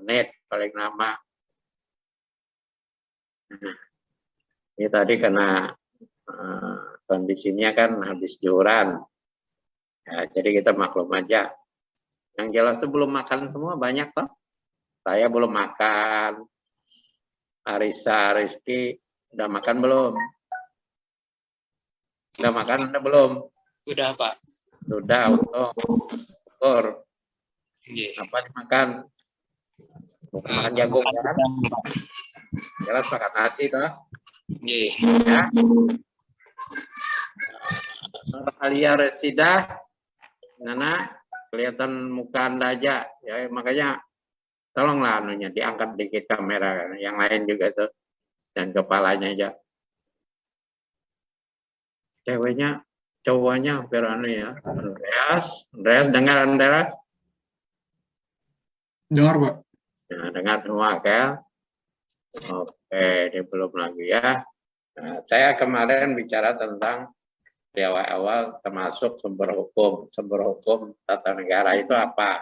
menit paling lama. Nah, ini tadi karena kondisinya kan habis juran. Ya, jadi kita maklum aja. Yang jelas tuh belum makan semua banyak toh. Saya belum makan. Arisa, Rizky, udah makan belum? Udah makan Anda belum? Sudah, Pak. Sudah, ukur. Apa dimakan? Bukan makan jagung kan? Jelas makan nasi toh. Ya. Alia Resida, Nana, kelihatan muka Anda aja. Ya, makanya tolonglah anunya diangkat dikit kamera, yang lain juga tuh, dan kepalanya aja. Ceweknya, cowoknya hampir anu ya. Andreas, dengar Andreas? Dengar, Pak. Nah, dengar semua kan? Oke, dia belum lagi ya. Nah, saya kemarin bicara tentang di awal-awal termasuk sumber hukum. Sumber hukum tata negara itu apa?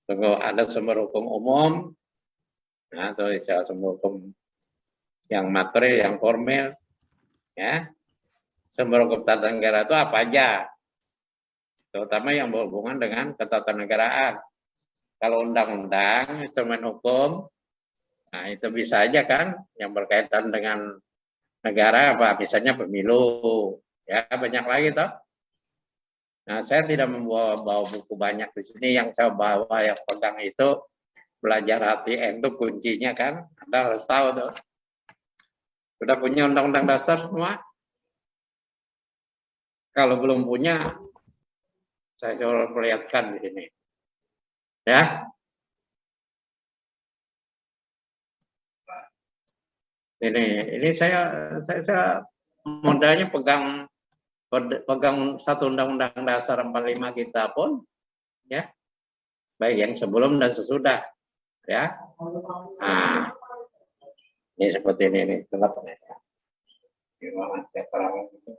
Tunggu, ada sumber hukum umum, nah, atau istilah sumber hukum yang material, yang formil, ya. Sumber hukum tata negara itu apa aja? Terutama yang berhubungan dengan ketatanegaraan. Kalau undang-undang, instrumen hukum, nah itu bisa aja kan, yang berkaitan dengan negara apa, misalnya pemilu, ya banyak lagi toh. Nah, saya tidak membawa buku banyak di sini. Yang saya bawa, yang pegang itu belajar hati itu kuncinya kan. Anda harus tahu tuh. Sudah punya undang-undang dasar semua? Kalau belum punya, saya suruh perlihatkan di sini. Ya. Ini saya modalnya pegang satu undang-undang dasar 45 kita pun, ya, baik yang sebelum dan sesudah, ya. Nah, ini seperti ini gelap ya. Gimana terang itu?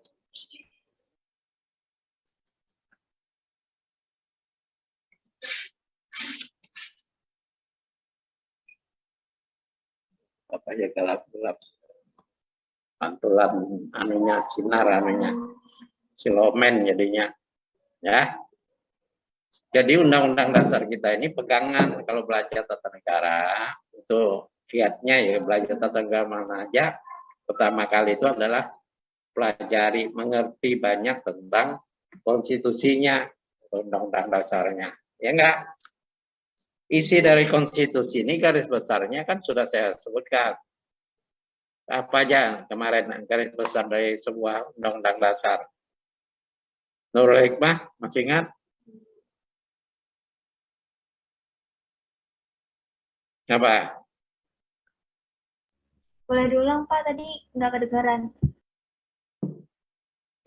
Apa aja gelap-gelap. Pantulan anunya, sinar anunya. Silomen jadinya, ya. Jadi undang-undang dasar kita ini pegangan kalau belajar tata negara itu kiatnya ya belajar tata negara mana aja. Pertama kali itu adalah pelajari, mengerti banyak tentang konstitusinya, undang-undang dasarnya, ya enggak? Isi dari konstitusi ini garis besarnya kan sudah saya sebutkan. Apa aja kemarin garis besar dari sebuah undang-undang dasar? Nurul Hikmah, masih ingat? Apa? Boleh diulang, Pak, tadi nggak kedengaran.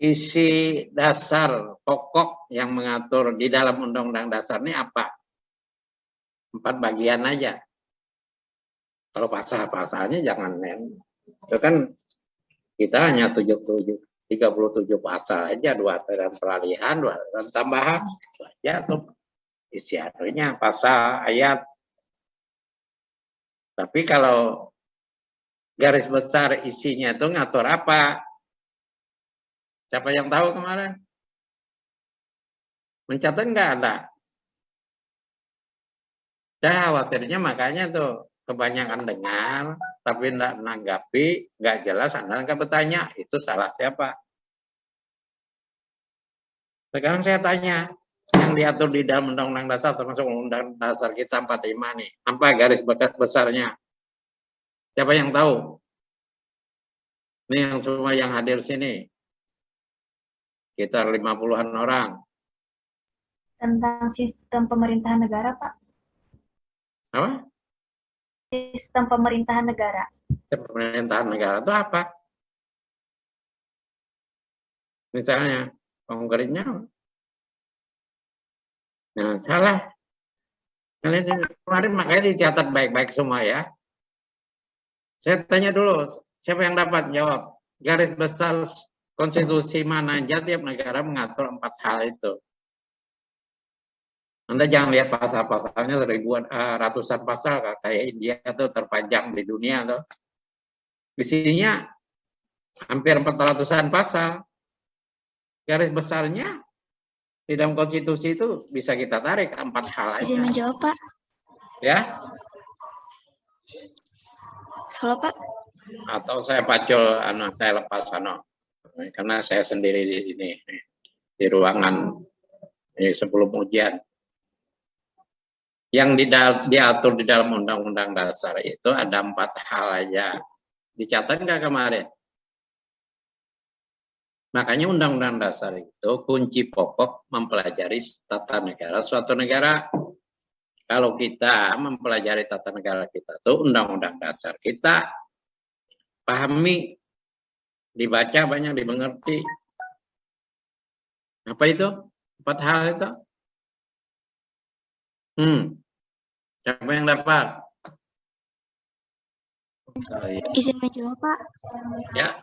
Isi dasar pokok yang mengatur di dalam undang-undang dasar ini apa? 4 bagian aja. Kalau pasal-pasalnya jangan, itu kan kita hanya 37 pasal aja, 2 aturan peralihan, 2 aturan tambahan, ya tuh isi anunya pasal ayat. Tapi kalau garis besar isinya itu ngatur apa? Siapa yang tahu kemarin? Mencatat nggak ada? Saya khawatirnya makanya tuh kebanyakan dengar, tapi nggak menanggapi, nggak jelas, Anda nggak bertanya, itu salah siapa? Sekarang saya tanya, yang diatur di dalam undang-undang dasar, termasuk undang-undang dasar kita 45 nih, apa garis besarnya? Siapa yang tahu? Ini yang semua yang hadir sini, sekitar 50-an orang. Tentang sistem pemerintahan negara, Pak. Apa? Sistem pemerintahan negara. Sistem pemerintahan negara itu apa? Misalnya, konkretnya. Nah, salah. Kemarin makanya dicatat baik-baik semua ya. Saya tanya dulu, siapa yang dapat jawab? Garis besar konstitusi mana aja tiap negara mengatur 4 hal itu. Anda jangan lihat pasal-pasalnya ribuan, ratusan pasal kayak India tuh terpanjang di dunia tuh. Di sininya hampir 400-an pasal. Garis besarnya di dalam konstitusi itu bisa kita tarik 4 hal aja. Izin menjawab, Pak. Ya. Halo, Pak. Atau saya pacul, saya lepas karena saya sendiri di sini di ruangan ini sebelum ujian. Yang diatur di dalam Undang-Undang Dasar itu ada 4 hal aja. Dicatat nggak kemarin? Makanya Undang-Undang Dasar itu kunci pokok mempelajari tata negara suatu negara. Kalau kita mempelajari tata negara kita itu Undang-Undang Dasar kita pahami, dibaca banyak, dimengerti. Apa itu? 4 hal itu? Siapa yang dapat? Izin menjawab, Pak. Ya.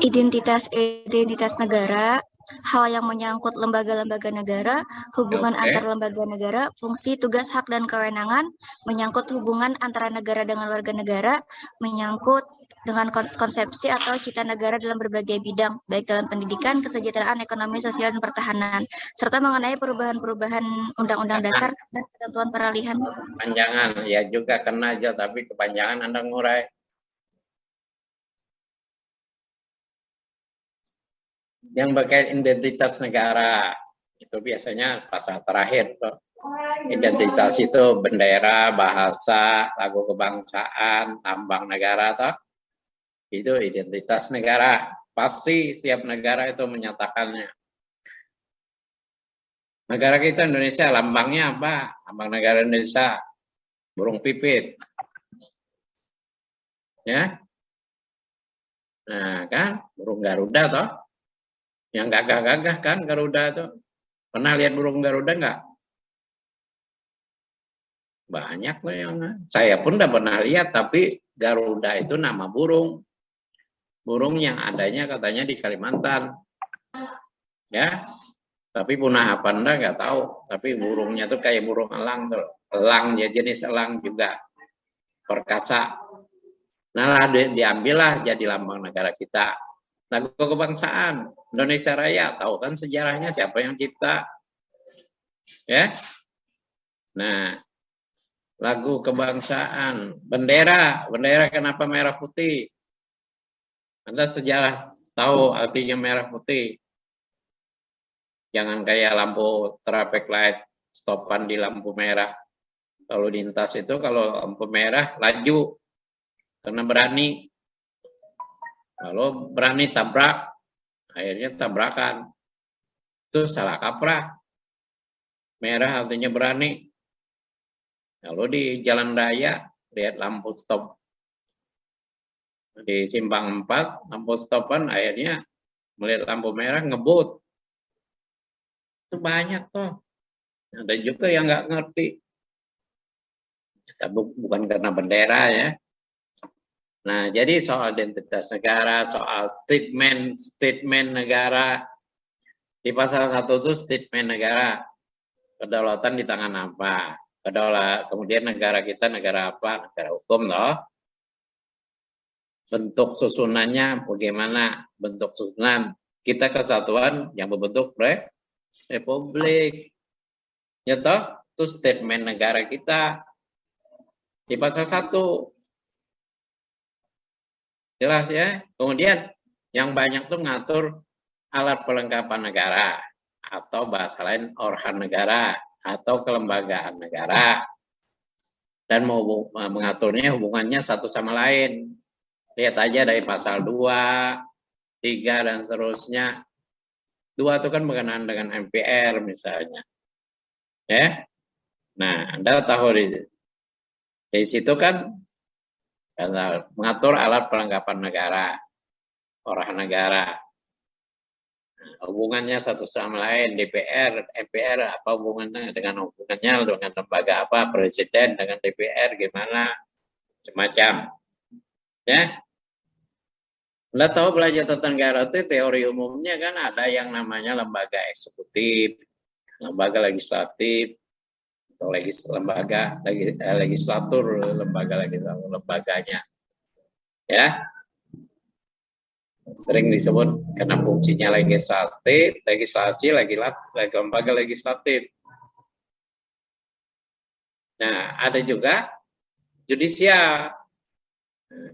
Identitas negara, hal yang menyangkut lembaga-lembaga negara, hubungan antar lembaga negara, fungsi, tugas, hak, dan kewenangan, menyangkut hubungan antara negara dengan warga negara, menyangkut dengan konsepsi atau cita negara dalam berbagai bidang, baik dalam pendidikan, kesejahteraan, ekonomi, sosial, dan pertahanan, serta mengenai perubahan-perubahan Undang-Undang Dasar dan ketentuan peralihan. Kepanjangan, ya juga kena aja, tapi kepanjangan Anda ngurai. Yang berkaitan identitas negara, itu biasanya pasal terakhir. Identitas itu bendera, bahasa, lagu kebangsaan, lambang negara, toh. Itu identitas negara. Pasti setiap negara itu menyatakannya. Negara kita Indonesia, lambangnya apa? Lambang negara Indonesia, burung pipit. Ya. Nah, kan burung Garuda toh. Yang gagah-gagah kan Garuda itu. Pernah lihat burung Garuda enggak? Banyak loh yang saya pun udah pernah lihat, tapi Garuda itu nama burung. Burung yang adanya katanya di Kalimantan. Ya. Tapi punah apa enggak enggak tahu. Tapi burungnya tuh kayak burung elang tuh. Elang, ya jenis elang juga. Perkasa. Nah, diambillah jadi lambang negara kita. Lagu kebangsaan Indonesia Raya, tahu kan sejarahnya siapa yang cipta? Ya. Nah, lagu kebangsaan, bendera kenapa merah putih? Anda sejarah tahu artinya merah putih. Jangan kayak lampu traffic light, stopan di lampu merah. Kalau lintas itu kalau lampu merah laju karena berani. Kalau berani tabrak, akhirnya tabrakan. Itu salah kaprah. Merah artinya berani. Kalau di jalan raya, lihat lampu stop. Di simpang 4, lampu stopan, akhirnya melihat lampu merah, ngebut. Itu banyak tuh. Ada juga yang nggak ngerti. Bukan karena bendera ya. Nah, jadi soal identitas negara, soal statement negara. Di pasal 1 itu statement negara. Kedaulatan di tangan apa? Kemudian negara kita negara apa? Negara hukum loh. Bentuk susunannya bagaimana? Bentuk susunan kita kesatuan yang berbentuk republik. Ya toh? Itu statement negara kita. Di pasal 1. Jelas ya. Kemudian yang banyak tuh ngatur alat perlengkapan negara atau bahasa lain organ negara atau kelembagaan negara dan mau mengaturnya hubungannya satu sama lain. Lihat aja dari pasal 2, 3 dan seterusnya. 2 itu kan berkenaan dengan MPR misalnya. Ya. Nah, Anda tahu di situ kan mengatur alat perlengkapan negara, organ negara. Nah, hubungannya satu sama lain, DPR, MPR, apa hubungannya dengan lembaga apa, presiden dengan DPR gimana, semacam. Ya. Anda tahu belajar tata negara itu teori umumnya kan ada yang namanya lembaga eksekutif, lembaga legislatif atau legislatur, lembaganya, ya. Sering disebut karena fungsinya legislasi, lembaga legislatif. Nah, ada juga judisial.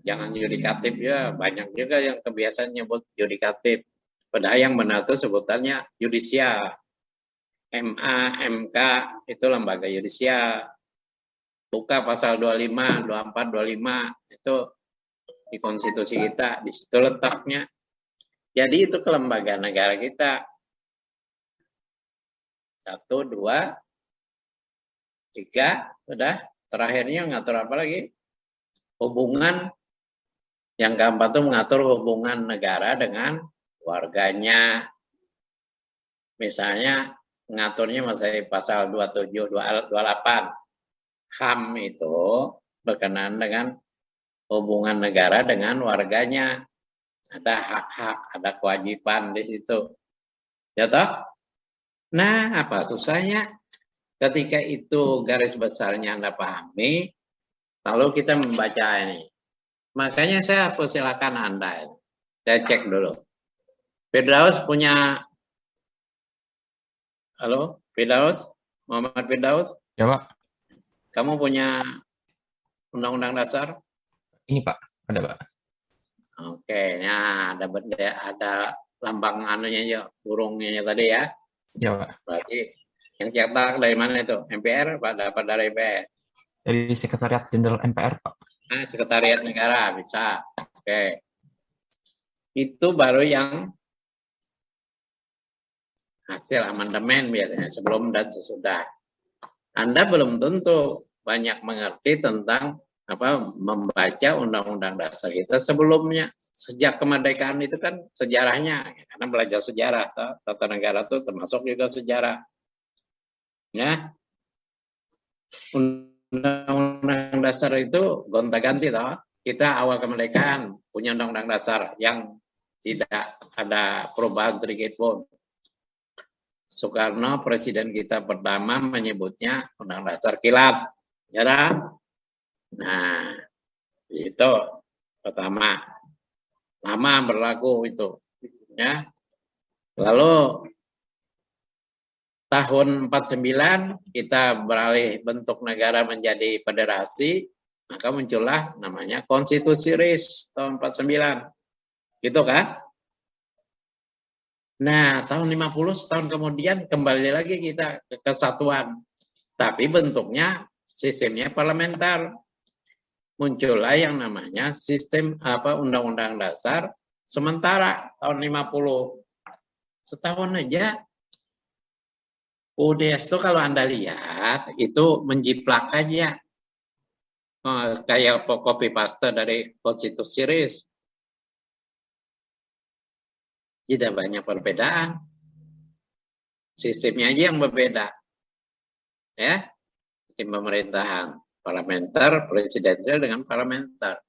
Jangan yudikatif ya, banyak juga yang kebiasaan nyebut yudikatif. Padahal yang benar itu sebutannya yudisial. MA, MK itu lembaga yudisial. Buka pasal 25, 24, 25 itu di konstitusi kita, di situ letaknya. Jadi itu kelembagaan negara kita. 1, 2, 3, udah. Terakhirnya ngatur apa lagi? Hubungan. Yang keempat itu mengatur hubungan negara dengan warganya. Misalnya mengaturnya masih pasal 27, 28. HAM itu berkenaan dengan hubungan negara dengan warganya. Ada hak-hak, ada kewajiban di situ. Ya toh? Nah, apa susahnya? Ketika itu garis besarnya Anda pahami, lalu kita membaca ini. Makanya saya persilakan Anda. Saya cek dulu. Firdaus punya... Halo, Firdaus? Muhammad Firdaus? Ya, Pak. Kamu punya Undang-Undang Dasar? Ini, Pak. Ada, Pak. Oke, nah ada lambang anunya ya, burungnya tadi ya. Ya, Pak. Berarti yang cetak dari mana itu? MPR apa dari MPR? Dari Sekretariat Jenderal MPR, Pak. Nah, Sekretariat Negara bisa. Oke. Itu baru yang hasil amandemen biasanya sebelum dan sesudah. Anda belum tentu banyak mengerti tentang membaca Undang-Undang Dasar kita sebelumnya. Sejak kemerdekaan itu kan sejarahnya, karena belajar sejarah, tata negara itu termasuk juga sejarah. Ya, Undang-Undang Dasar itu gonta-ganti toh. Kita awal kemerdekaan punya Undang-Undang Dasar yang tidak ada perubahan sedikit pun. Soekarno presiden kita pertama menyebutnya Undang-Undang Dasar Kilat. Ya dah? Nah, itu pertama. Lama berlaku itu. Ya. Lalu tahun 49 kita beralih bentuk negara menjadi federasi, maka muncullah namanya Konstitusi RIS tahun 49. Gitu kan? Nah, tahun 50 setahun kemudian kembali lagi kita ke kesatuan. Tapi bentuknya sistemnya parlementer. Muncullah yang namanya sistem Undang-Undang Dasar sementara tahun 50. Setahun aja UDS itu kalau Anda lihat itu menjiplak aja. Kayak copy paste dari Konstitusi RIS. Tidak banyak perbedaan. Sistemnya aja yang berbeda. Ya. Sistem pemerintahan. Parlementer, presidensial dengan parlementer.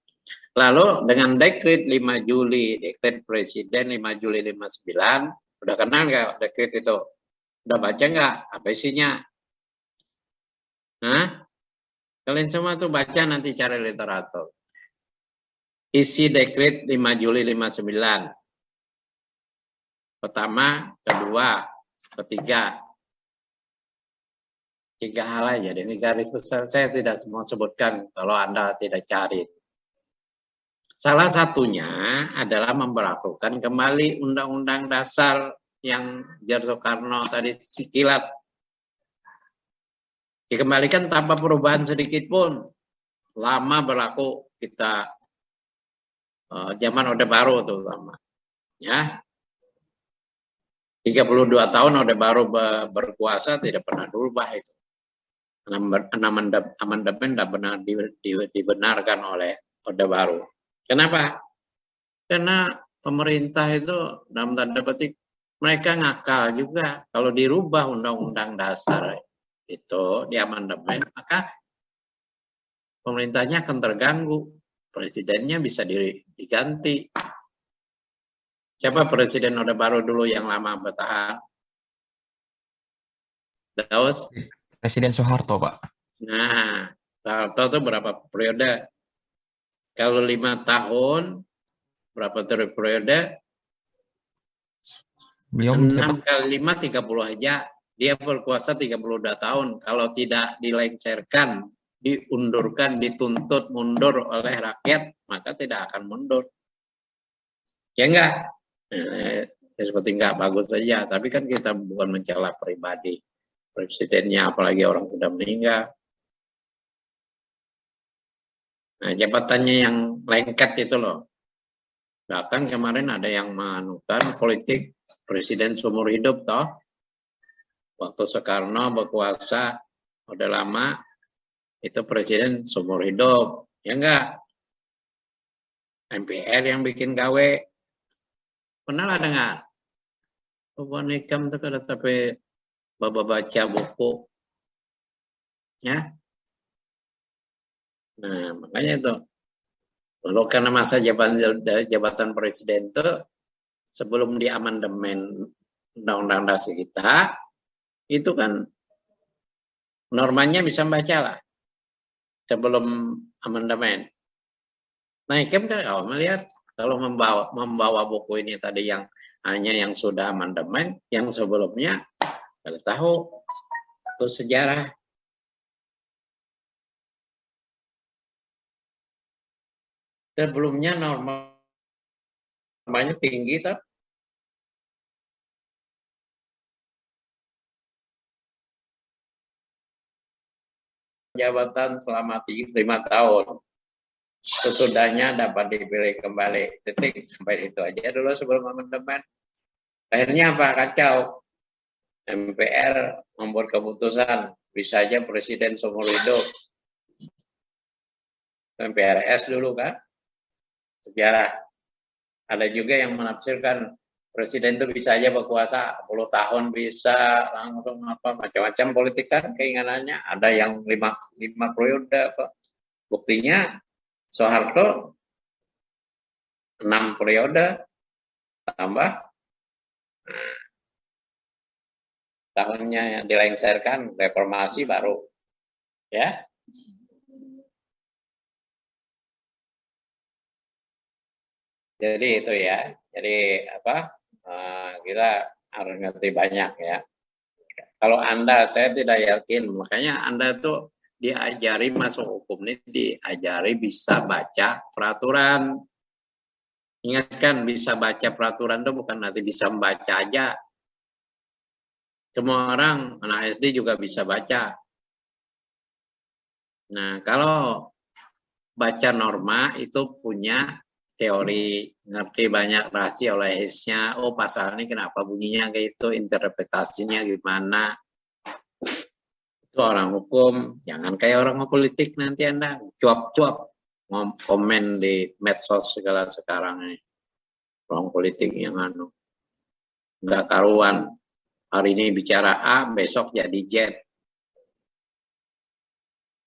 Lalu dengan dekret 5 Juli, dekret presiden 5 Juli 59, udah kenal nggak dekret itu? Udah baca nggak? Apa isinya? Hah? Kalian semua tuh baca nanti cari literatur. Isi dekret 5 Juli 59. Pertama, kedua, ketiga. 3 hal aja. Ini garis besar saya tidak semua sebutkan kalau Anda tidak cari. Salah satunya adalah memberlakukan kembali Undang-Undang Dasar yang Soekarno tadi sikilat. Dikembalikan tanpa perubahan sedikit pun. Lama berlaku kita zaman Orde Baru terutama. Ya. 32 tahun Orde Baru berkuasa tidak pernah berubah itu. Amandemen tidak benar dibenarkan oleh Orde Baru. Kenapa? Karena pemerintah itu dalam tanda petik mereka ngakal juga. Kalau dirubah Undang-Undang Dasar itu di amandemen, maka pemerintahnya akan terganggu. Presidennya bisa diganti. Siapa presiden Orde Baru dulu yang lama bertahan? Terus, Presiden Soeharto, Pak. nah, Soeharto itu berapa periode? Kalau 5 tahun, berapa periode? Beliau 6 kali 5, 30 aja. Dia berkuasa 32 tahun. Kalau tidak dilengsarkan, diundurkan, dituntut mundur oleh rakyat, maka tidak akan mundur. Ya enggak? Seperti enggak bagus saja. Tapi kan kita bukan mencela pribadi presidennya, apalagi orang sudah meninggal. Nah, jabatannya yang lengket itu loh. Bahkan kemarin ada yang menganukan politik presiden seumur hidup toh. Waktu Soekarno berkuasa udah lama, itu presiden seumur hidup. Ya enggak? MPR yang bikin gawe. Pernah lah dengar? Pohon Hikam itu kada tapi baca buku. Ya. Nah, makanya itu. Lalu karena masa jabatan presiden itu sebelum di amandemen Undang-Undang Dasar kita, itu kan normanya bisa baca lah sebelum amandemen. Nah, Hikam kan kalau melihat kalau membawa buku ini tadi yang hanya yang sudah amandemen, yang sebelumnya kada tahu itu sejarah. Sebelumnya normanya tinggi toh. Jabatan selama 5 tahun. Sesudahnya dapat dipilih kembali. Titik, sampai itu aja dulu sebelum amandemen. Akhirnya apa? Kacau. MPR membuat keputusan, bisa aja presiden seumur hidup. MPRS dulu kan, sejarah. Ada juga yang menafsirkan presiden itu bisa aja berkuasa 10 tahun bisa, langsung apa macam-macam politik kan keinginannya. Ada yang 5 periode apa. Buktinya Soeharto 6 periode tambah tahunnya yang dilengsarkan reformasi baru. Ya. Jadi itu ya. Jadi apa? Kita harus ngerti banyak ya. Kalau Anda, saya tidak yakin. Makanya Anda tuh diajari masuk hukum ini, diajari bisa baca peraturan. Ingatkan, bisa baca peraturan itu bukan nanti bisa membaca aja. Semua orang, anak SD juga bisa baca. Nah, kalau baca norma itu punya teori, ngerti banyak rahasia oleh hisnya. Oh, pasal ini kenapa bunyinya kayak itu, interpretasinya gimana. Itu orang hukum, jangan kayak orang politik nanti Anda cuap-cuap komen di medsos segala sekarang ini. Orang politik yang nggak karuan. Hari ini bicara A, besok jadi Z.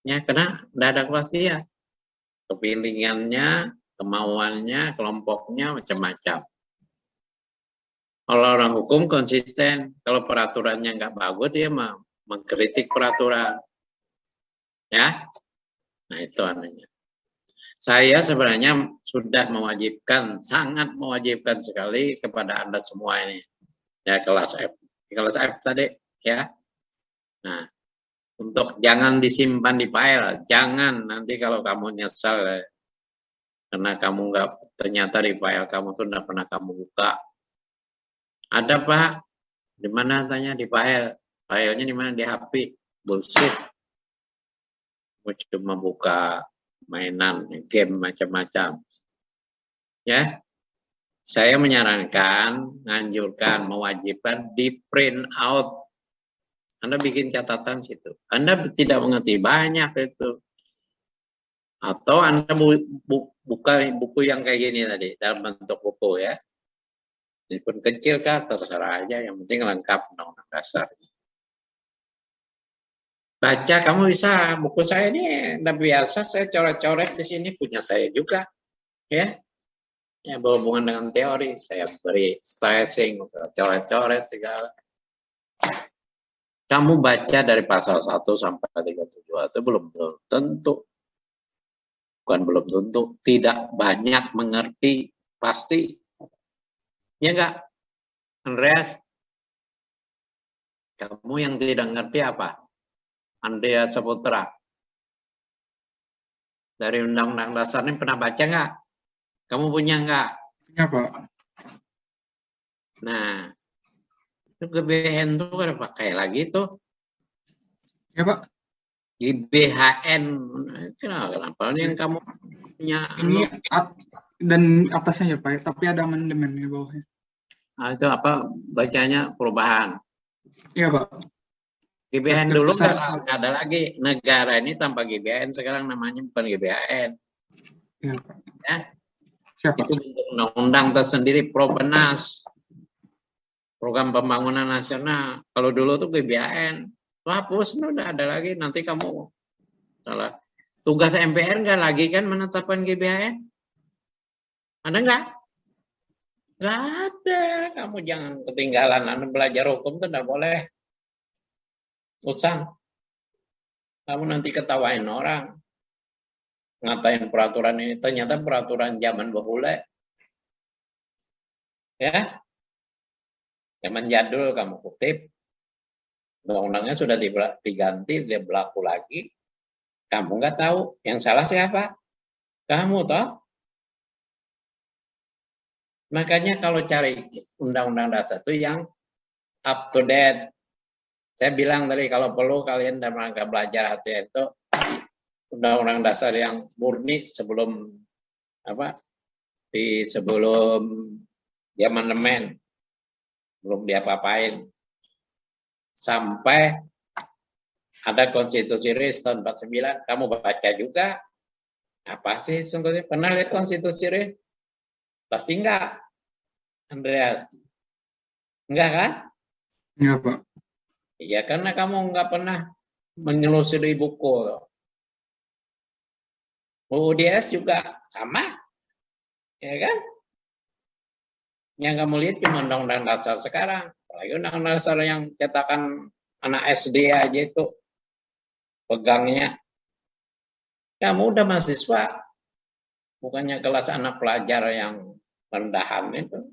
Ya, karena nggak ada kepastian. Kepilihannya, kemauannya, kelompoknya macam-macam. Kalau orang hukum konsisten, kalau peraturannya nggak bagus dia mengkritik peraturan. Ya, nah itu anehnya. Saya sebenarnya sudah mewajibkan, sangat mewajibkan sekali kepada Anda semua ini. Ya, kelas F. Kelas F tadi, ya. Nah, untuk jangan disimpan di file. Jangan, nanti kalau kamu nyesal, karena kamu nggak, ternyata di file kamu tuh nggak pernah kamu buka. Ada Pak? Di mana tanya di file? Filenya di mana? Di HP. Bullshit. Cuma buka mainan, game macam-macam. Ya. Saya menyarankan, menganjurkan, mewajibkan di print out. Anda bikin catatan situ. Anda tidak mengerti banyak itu. Atau Anda buka buku yang kayak gini tadi, dalam bentuk buku ya. Meskipun kecil kah, terserah aja. Yang penting lengkap undang-undang dasar. Baca, kamu bisa. Buku saya ini udah biasa, saya coret-coret di sini. Punya saya juga. Ya. Ya, berhubungan dengan teori, saya beri stressing, coret-coret segala. Kamu baca dari pasal 1 sampai 37 itu belum tentu. Bukan belum tentu, tidak banyak mengerti pasti. Ya enggak? Andreas, kamu yang tidak ngerti apa? Andreas Saputra. Dari Undang-Undang Dasar ini pernah baca nggak? Kamu punya nggak? Punya, Pak. Nah, itu GBHN itu kan pakai lagi tuh. Ya, Pak. GBHN. Kenapa? Ini yang kamu punya. Ini dan atasnya ya, Pak. Tapi ada amandemen di bawahnya. Nah, itu apa? Bacanya perubahan. Iya, Pak. GBHN dulu nggak ada lagi. Negara ini tanpa GBHN sekarang namanya bukan GBHN. Iya, Pak. Ya. Siapa? Itu undang-undang tersendiri Propenas. Program Pembangunan Nasional. Kalau dulu tuh GBHN. Hapus, udah ada lagi. Nanti kamu salah. Tugas MPR nggak lagi kan menetapkan GBHN? Ada nggak? Nggak ada. Kamu jangan ketinggalan. Anda belajar hukum tuh nggak boleh. Usang. Kamu nanti ketawain orang. Ngatain peraturan ini. Ternyata peraturan zaman bahula. Ya. Zaman jadul kamu kutip. Undang-undangnya sudah diganti, dia berlaku lagi. Kamu nggak tahu. Yang salah siapa? Kamu toh. Makanya kalau cari undang-undang dasar itu yang up to date. Saya bilang tadi kalau perlu kalian dalam rangka belajar hati itu undang-undang dasar yang murni sebelum sebelum amandemen, belum diapa-apain. Sampai ada konstitusi RIS tahun 49, kamu baca juga. Apa sih sungguhnya? Pernah lihat konstitusi RIS? Pasti enggak, Andreas. Enggak kan? Iya, Pak. Iya, karena kamu enggak pernah menyelusuri buku. UUDS juga sama. Ya kan? Yang kamu lihat cuma undang-undang dasar sekarang. Apalagi undang-undang dasar yang cetakan anak SD aja itu pegangnya. Kamu udah mahasiswa, bukannya kelas anak pelajar yang rendahan itu.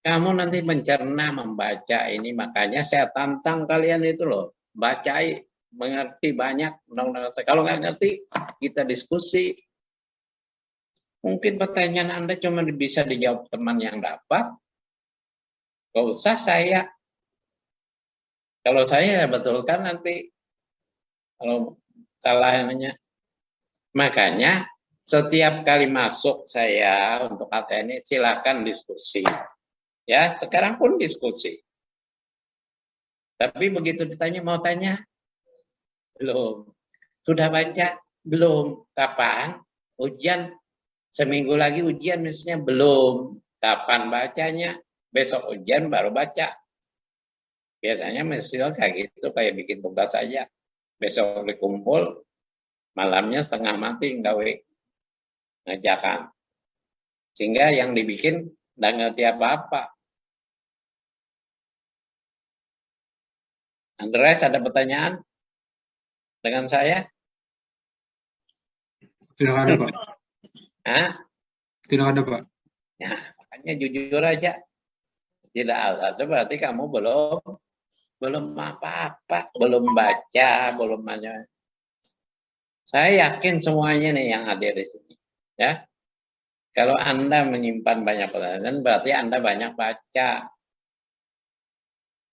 Kamu nanti mencerna, membaca ini, makanya saya tantang kalian itu loh. Bacai, mengerti banyak undang-undang dasar. Kalau nggak ngerti, kita diskusi. Mungkin pertanyaan Anda cuma bisa dijawab teman yang dapat. Gak usah saya. Kalau saya betulkan nanti. Kalau salahnya. Makanya setiap kali masuk saya untuk ATN silakan diskusi. Ya, sekarang pun diskusi. Tapi begitu ditanya, mau tanya? Belum. Sudah baca? Belum. Kapan? Ujian? Seminggu lagi ujian misalnya? Belum. Kapan bacanya? Besok ujian baru baca. Biasanya misalnya kayak gitu, kayak bikin tugas aja. Besok dikumpul, malamnya setengah mati gawe ngajakan. Sehingga yang dibikin nggak ngerti apa-apa. Andreas, ada pertanyaan dengan saya? Tidak ada, Pak. Hah? Tidak ada, Pak. Ya, makanya jujur aja. Tidak ada, itu berarti kamu belum apa-apa, belum baca, belum banyak. Saya yakin semuanya nih yang hadir di sini. Ya, kalau Anda menyimpan banyak pertanyaan, berarti Anda banyak baca.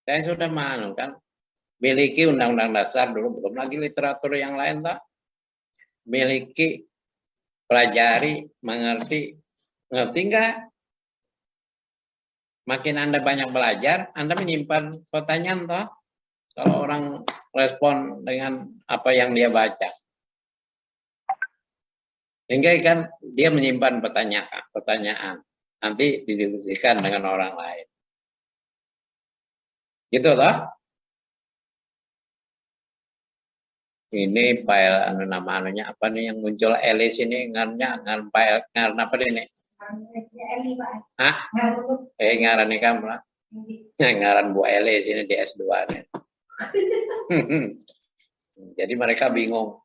Saya sudah kan, miliki undang-undang dasar dulu, belum lagi literatur yang lain, tak? Miliki, pelajari, mengerti, ngerti enggak? Makin Anda banyak belajar, Anda menyimpan pertanyaan, toh? Kalau orang respon dengan apa yang dia baca. Sehingga kan dia menyimpan pertanyaan. Nanti didiskusikan dengan orang lain. Gitu toh? Ini file nama-anunya apa nih yang muncul Elis ini ngan file apa ini? Hah? Ngaran ini kamu lah. Ngaran Bu Elis ini di S2 nih. Jadi mereka bingung.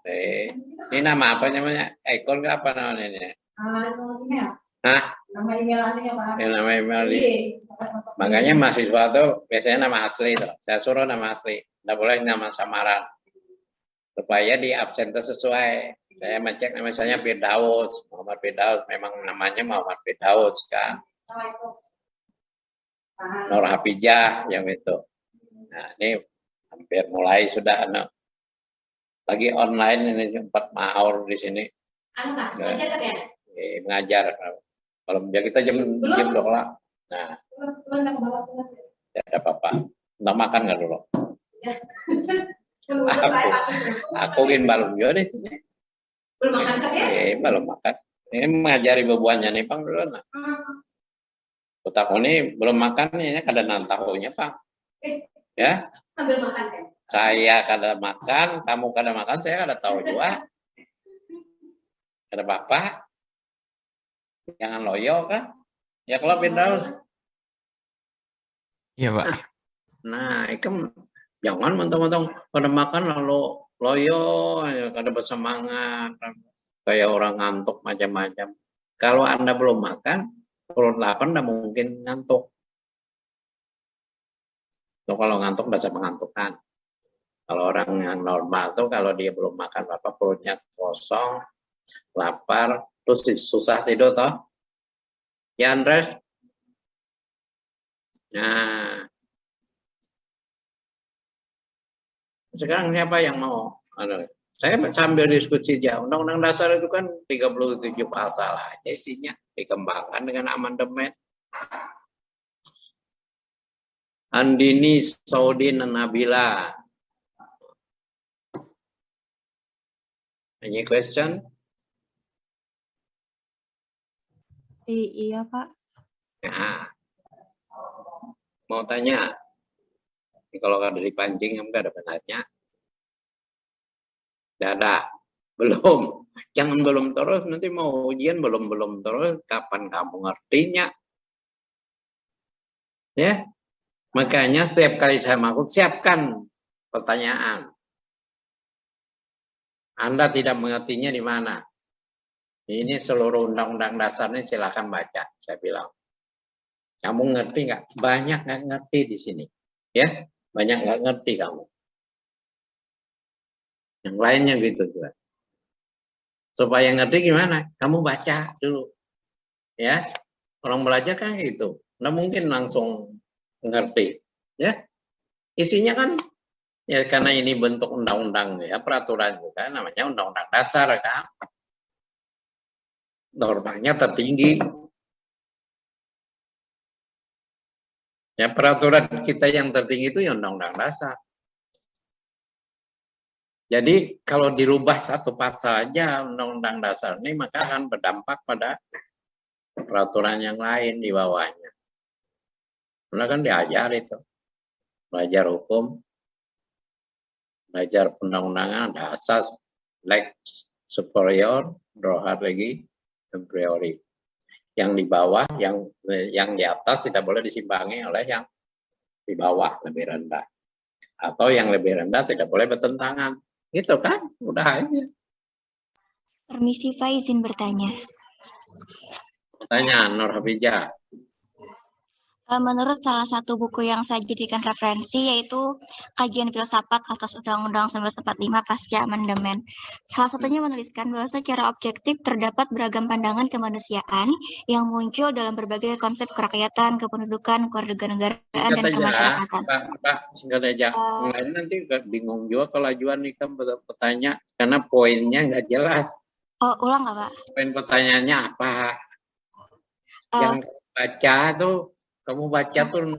Ini nama apa namanya? Icon nggak apa namanya? Hah? Nama email Pak. Nama email. Makanya mahasiswa tuh biasanya nama asli tuh. Saya suruh nama asli. Nggak boleh nama samaran. Supaya di absen itu sesuai. Saya ngecek misalnya Firdaus, Muhammad Firdaus, memang namanya Muhammad Firdaus kan. Nur Hafijah yang itu. Nah ini hampir mulai sudah lagi online ini 4 maur di sini. Mengajar. Kalau dia kita jam 12. Nah, tidak ada apa-apa. Nggak makan nggak dulu? Aku ingin balum juga nih. Belum makan kan ya? Belum makan. Ini mengajari bebuannya nih Bang dulu. Nah. Aku ini belum makan ini kada tahunya Pak. Ya. Sambil makan kan? Saya kada makan, kamu kada makan, saya kada tahu juga. Kada apa-apa. Jangan loyo kan? Ya kalau Firdaus. Iya, Pak. Nah, itu jangan mentang-mentang pada makan lalu loyo, kada bersemangat, kayak orang ngantuk macam-macam. Kalau Anda belum makan, perut lapar tidak mungkin ngantuk. So, kalau ngantuk bisa mengantukkan. Kalau orang yang normal tuh kalau dia belum makan apa perutnya kosong, lapar, terus susah tidur toh. Ya Andres. Nah. Sekarang siapa yang mau? Saya sambil diskusi aja. Undang-undang dasar itu kan 37 pasal aja isinya. Dikembangkan dengan amandemen. Andini, Saudin, dan Nabila. Any question? Iya, Pak. Nah, mau tanya? Kalau ada dipancing, kamu nggak ada benarnya. Tidak ada. Belum. Jangan belum terus. Nanti mau ujian belum terus. Kapan kamu ngertinya? Ya. Makanya setiap kali saya maksud, siapkan pertanyaan. Anda tidak mengertinya di mana? Ini seluruh undang-undang dasarnya silakan baca. Saya bilang. Kamu ngerti nggak? Banyak nggak ngerti di sini. Ya. Banyak nggak ngerti kamu. Yang lainnya gitu juga. Supaya ngerti gimana? Kamu baca dulu. Ya. Orang belajar kan gitu. Nggak mungkin langsung ngerti. Ya. Isinya kan ya karena ini bentuk undang-undang ya, peraturan juga namanya undang-undang dasar kan. Normanya tertinggi. Ya peraturan kita yang tertinggi itu ya undang-undang dasar. Jadi kalau dirubah satu pasal aja undang-undang dasar ini maka akan berdampak pada peraturan yang lain di bawahnya. Karena kan diajar itu. Belajar hukum, belajar undang-undangan, ada asas, lex superior, drohat legi, dan priori. Yang di bawah, yang di atas tidak boleh disimbangi oleh yang di bawah lebih rendah. Atau yang lebih rendah tidak boleh bertentangan. Gitu kan? Udah aja. Permisi Pak, izin bertanya. Pertanyaan Nur Hafijah. Menurut salah satu buku yang saya jadikan referensi yaitu Kajian Filsafat atas Undang-Undang 1945 pasca amandemen. Salah satunya menuliskan bahwa secara objektif terdapat beragam pandangan kemanusiaan yang muncul dalam berbagai konsep kerakyatan, kependudukan, kewarganegaraan, dan kemasyarakatan. Pak, singkat aja. Nanti bingung juga kalau ajuan nih kan bertanya karena poinnya nggak jelas. Oh, ulang nggak Pak? Poin pertanyaannya apa? Yang baca tuh kamu baca tuh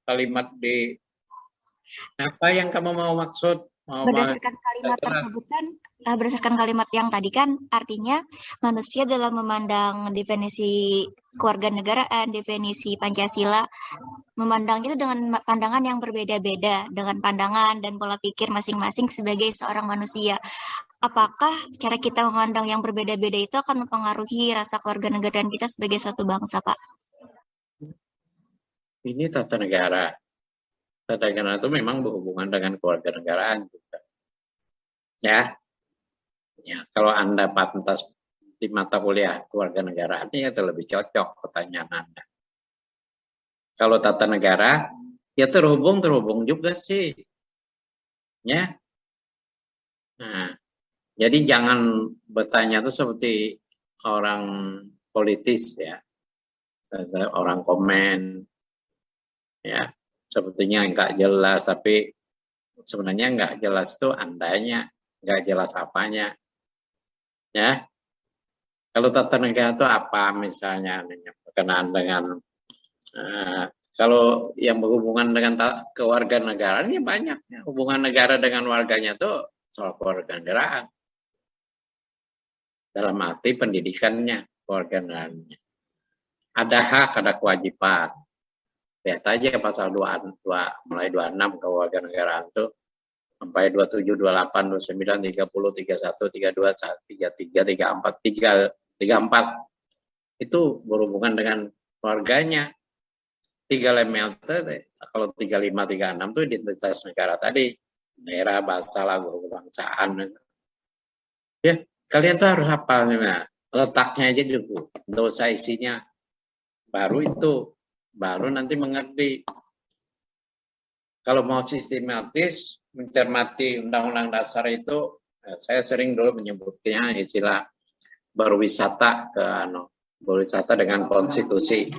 kalimat di apa yang kamu mau maksud? Berdasarkan kalimat tersebut kan, berdasarkan kalimat yang tadi kan artinya manusia dalam memandang definisi kewarganegaraan, definisi Pancasila, memandang itu dengan pandangan yang berbeda-beda, dengan pandangan dan pola pikir masing-masing sebagai seorang manusia. Apakah cara kita memandang yang berbeda-beda itu akan mempengaruhi rasa kewarganegaraan kita sebagai suatu bangsa, Pak? Ini tata negara. ketatanegaraan itu memang berhubungan dengan kewarganegaraan juga. Ya, kalau Anda pantas di mata kuliah kewarganegaraan ini itu lebih cocok pertanyaan Anda. Kalau tata negara, ya terhubung juga sih. Ya. Nah, jadi jangan bertanya itu seperti orang politis ya. Orang komen ya, sepertinya enggak jelas, tapi sebenarnya enggak jelas itu andanya, enggak jelas apanya. Ya. Kalau tata negara itu apa misalnya berkenaan dengan kalau yang berhubungan dengan kewarganegaraan ya banyak ya. Hubungan negara dengan warganya itu soal kewarganegaraan. Dalam arti pendidikannya, kewarganegaraannya. Ada hak, ada kewajiban. Lihat aja pasal 22 mulai 26 kewarganegaraan itu sampai 27, 28, 29, 30, 31, 32, 33, 34 itu berhubungan dengan keluarganya. 3 level kalau 35, 36 itu identitas negara tadi, daerah, bahasa, lagu, kebangsaan. Ya, kalian tuh harus hafal letaknya aja dulu, nggak usah isinya. Baru nanti mengerti. Kalau mau sistematis mencermati Undang-Undang Dasar itu, saya sering dulu menyebutnya istilah berwisata berwisata dengan konstitusi.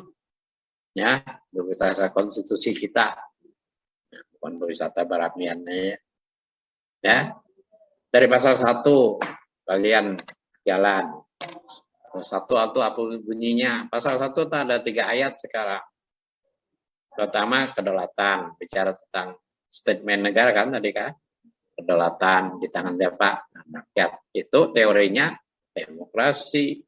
Ya, berwisata konstitusi kita. Ya, bukan berwisata baramiannya. Ya. Dari pasal 1 kalian jalan. Satu atau apa bunyinya? Pasal 1 itu ada 3 ayat sekarang. Pertama, kedaulatan, bicara tentang statement negara kan tadi kan? Kedaulatan di tangan siapa? Rakyat. Itu teorinya demokrasi.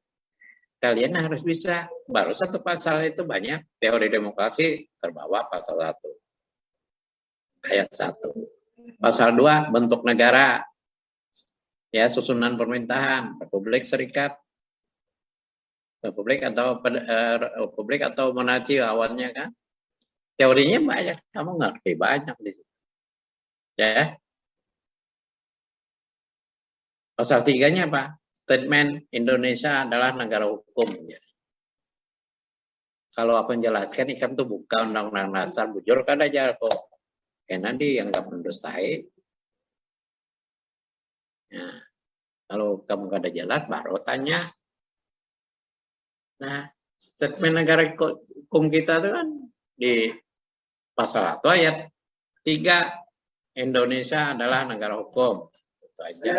Kalian harus bisa. Baru 1 pasal itu banyak teori demokrasi terbawa pasal 1. Ayat 1. Pasal 2, bentuk negara. Ya, susunan pemerintahan, Republik Serikat. Republik atau monarki awalnya kan. Teorinya banyak, kamu ngerti banyak di situ. Ya. Pasal 3-nya apa? Statement Indonesia adalah negara hukum. Ya. Kalau aku menjelaskan, ikan itu bukan Undang-Undang Dasar, bujur kan aja kok. Karena dia yang nggak mendustai. Nah, kalau kamu nggak ada jelas, baru tanya. Nah, statement negara hukum kita itu kan di pasal 1 ayat 3, Indonesia adalah negara hukum. Itu aja.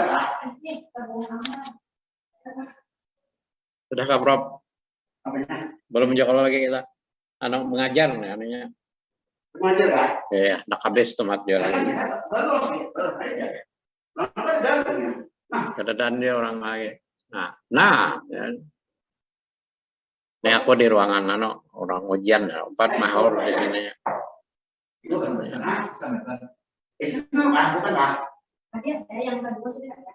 Sudah Kak Prof? Belum jawab lagi kita. Anak mengajar nih anunya. Mengajar Kak? Iya, nak habis tomat dia lagi. Keadaan dia orang lain. Nah, ya. Ini aku di ruangan orang ujian, 4 mahal di sini. Ada yang kedua sudah ada.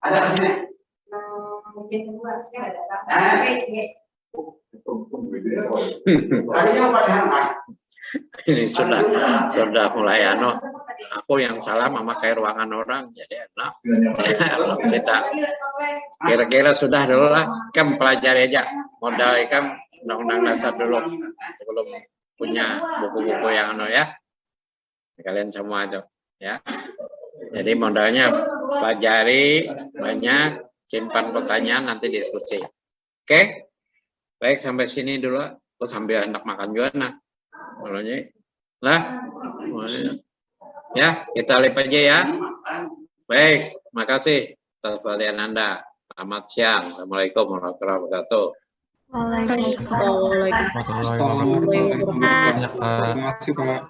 Ada di sini. Mungkin kedua sekarang ada. Adanya Pak. Ini sudah mulai aku yang salah mama kayak ruangan orang jadi enak. Kita kira-kira sudah dulu lah, kan pelajari aja modal kan Undang-Undang Dasar dulu sebelum punya buku-buku yang ya. Kalian semua itu ya. Jadi modalnya pelajari banyak, simpan pertanyaan nanti diskusi. Oke? Baik, sampai sini dulu. Aku sambil hendak makan juga nah. Ya, kita lihat aja ya. Baik, makasih atas perhatian Anda. Selamat siang. Assalamualaikum warahmatullahi wabarakatuh. Waalaikumsalam. Warahmatullahi wabarakatuh. Assalamualaikum warahmatullahi wabarakatuh. Terima kasih Pak.